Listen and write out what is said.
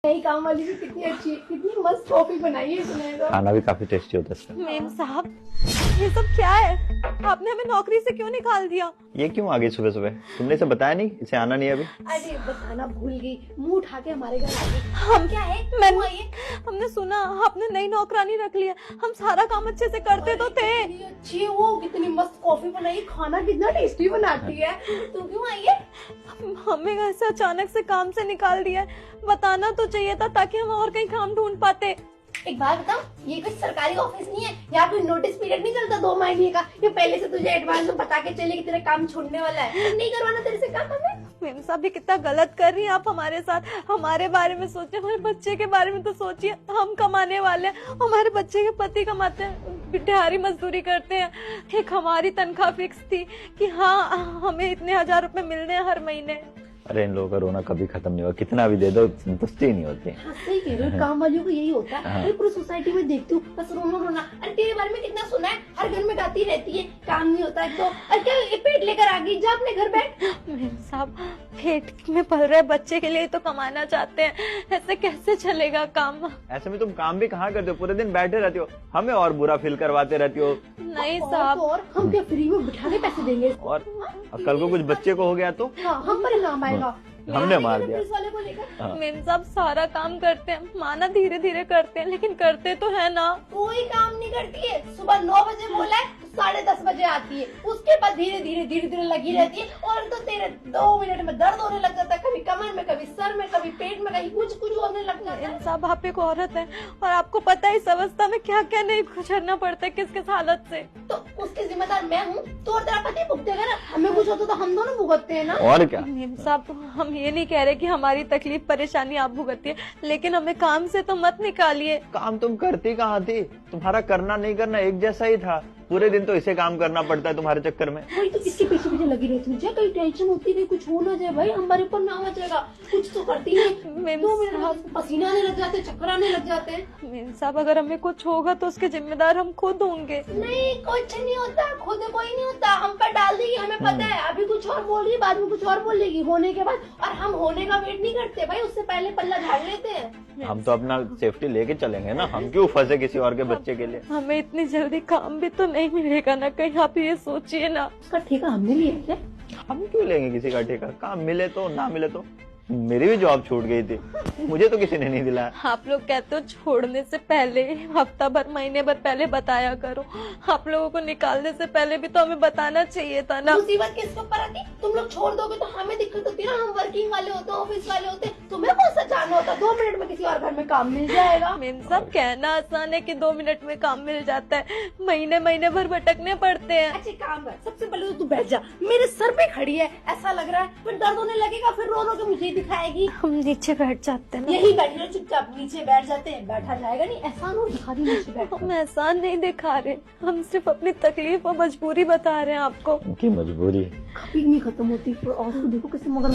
नई काम वाली भी कितनी अच्छी, कितनी मस्त कॉफी बनाई है इसने तो। खाना भी काफी टेस्टी होता है इसका। मेम साहब, ये सब क्या है? आपने हमें नौकरी से क्यों निकाल दिया? ये क्यों आ गई सुबह सुबह? तुमने इसे बताया नहीं? इसे आना नहीं अभी? अरे बताना भूल गई, मुंह उठा के हमारे घर आ गई। हम क्या है? मैंने हमने सुना आपने नई नौकरानी रख लिया। हम सारा काम अच्छे से करते तो थे। कितनी अच्छी है वो, कितनी मस्त कॉफी बनाई, खाना कितना टेस्टी बनाती है। तू क्यों आई है? हमें ऐसे अचानक से काम से निकाल दिया है। बताना तो चाहिए था ताकि हम और कहीं काम ढूंढ पाते। एक बात बताओ, ये कोई सरकारी ऑफिस नहीं है, यहाँ कोई नोटिस पीरियड नहीं चलता 2 महीने का। ये पहले से तुझे एडवांस में बता के चले कि तेरा काम छूटने वाला है, नहीं करवाना तेरे से काम हमें। मेम साहब, ये कितना गलत कर रही हैं आप हमारे साथ। हमारे बारे में सोचिए, हमारे बच्चे के बारे में तो सोचिए। हम कमाने वाले हैं, हमारे बच्चे के पति कमाते हैं, दिहाड़ी मजदूरी करते हैं। एक हमारी तनख्वाह फिक्स थी कि हाँ हमें इतने 1000 रुपए मिलने हैं हर महीने। अरे इन लोगों का रोना कभी खत्म नहीं होगा, कितना भी दे दो संतुष्टि नहीं होती। हाँ, सही कह रहे हो, काम वालियों को यही होता है। मैं पूरी सोसाइटी में देखती हूँ बस रोना रोना। अरे तेरे बारे में कितना सुना है, हर घर में गाती रहती है काम नहीं होता है तो। अरे क्या ये पेट लेकर आ गई, जा अपने घर बैठ। मेम साहब, पेट में पल रहे बच्चे के लिए तो कमाना चाहते हैं, ऐसे कैसे चलेगा काम? ऐसे में तुम काम भी कहाँ करते हो? पूरे दिन बैठे रहती हो, हमें और बुरा फील करवाते रहती हो। नहीं और साहब, तो और हम क्या फ्री में बिठा के पैसे देंगे? और कल को कुछ बच्चे को हो गया तो हाँ, हम पर इल्जाम आएगा। हमने मार दिया। पुलिस वाले को लेकर मेम साहब सारा काम करते हैं, माना धीरे धीरे करते हैं लेकिन करते तो है ना। कोई काम नहीं करती है। सुबह 9 बजे बोला है तो 10:30 बजे आती है, उसके बाद धीरे धीरे लगी रहती है। और तो तेरे 2 मिनट में दर्द होने लग जाता है, कभी कमर में, कभी सर में, कभी पेट में, कहीं कुछ कुछ होने लग जाता है। मेम साहब, आप एक औरत है और आपको पता है इस अवस्था में क्या क्या नहीं गुजरना पड़ता है, किस किस हालत से। तो उसकी जिम्मेदार मैं हूँ, तो और तेरा पति भुगतेगा ना। हमें कुछ होता तो हम दोनों भुगतते हैं ना। और क्या? मेम साहब, हम ये नहीं कह रहे कि हमारी तकलीफ परेशानी आप भुगतिए, लेकिन हमें काम से तो मत निकालिए। काम तुम करती कहाँ थी? तुम्हारा करना नहीं करना एक जैसा ही था। पूरे दिन तो इसे काम करना पड़ता है तुम्हारे चक्कर में। वही तो किसके पीछे पीछे लगी रहती है, कहीं टेंशन होती नहीं, कुछ हो ना जाए भाई, हमारे ऊपर ना आ जाएगा। कुछ तो करती है। मेम 2 मिनट में पसीना आने लग जाते हैं, चक्कर आने लग जाते हैं। मेम साहब, अगर हमें कुछ होगा तो उसके जिम्मेदार हम खुद होंगे। नहीं, कुछ नहीं होता, खुद कोई नहीं होता। हम पर डाल देगी, हमें पता है। अभी कुछ और बोल रही है, बाद में कुछ और बोलेगी होने के बाद। और हम होने का वेट नहीं करते भाई, उससे पहले पल्ला झाड़ लेते हैं। हम तो अपना सेफ्टी लेके चलेंगे ना, हम क्यों फंसे किसी और के बच्चे के लिए? हमें इतनी जल्दी काम भी तो नहीं मिलेगा ना कहीं, आप ये सोचिए ना। उसका ठेका हमने लिया क्या? हम क्यों लेंगे किसी का ठेका? काम मिले तो ना मिले तो। मेरी भी जॉब छूट गई थी, मुझे तो किसी ने नहीं दिलाया। आप लोग कहते हो छोड़ने से पहले हफ्ता भर महीने भर पहले बताया करो। आप लोगों को निकालने से पहले भी तो हमें बताना चाहिए था ना। मुसीबत किसके ऊपर आती? तुम लोग छोड़ दोगे तो हमें दिक्कत होती है ना। हम वर्किंग वाले होते, ऑफिस वाले होते, तुम्हें कौन सा जाना होता? 2 मिनट में किसी और घर में काम मिल जाएगा। मेम साहब, कहना आसान है कि 2 मिनट में काम मिल जाता है, महीने महीने भर भटकने पड़ते हैं। अच्छे काम कर, सबसे पहले तो तू बैठ जा। मेरे सर पे खड़ी है, ऐसा लग रहा है, फिर दर्द होने लगेगा, फिर रो रो के मुझे दिखाएगी। हम नीचे बैठ जाते हैं ना। यही बैठ रहे, चुपचाप नीचे बैठ जाते हैं। बैठा जाएगा नहीं, एहसान और दिखा दी नीचे बैठ। हम एहसान नहीं दिखा रहे, हम सिर्फ अपनी तकलीफ और मजबूरी बता रहे हैं आपको। उनकी मजबूरी कभी नहीं खत्म होती। और देखो कैसे मगर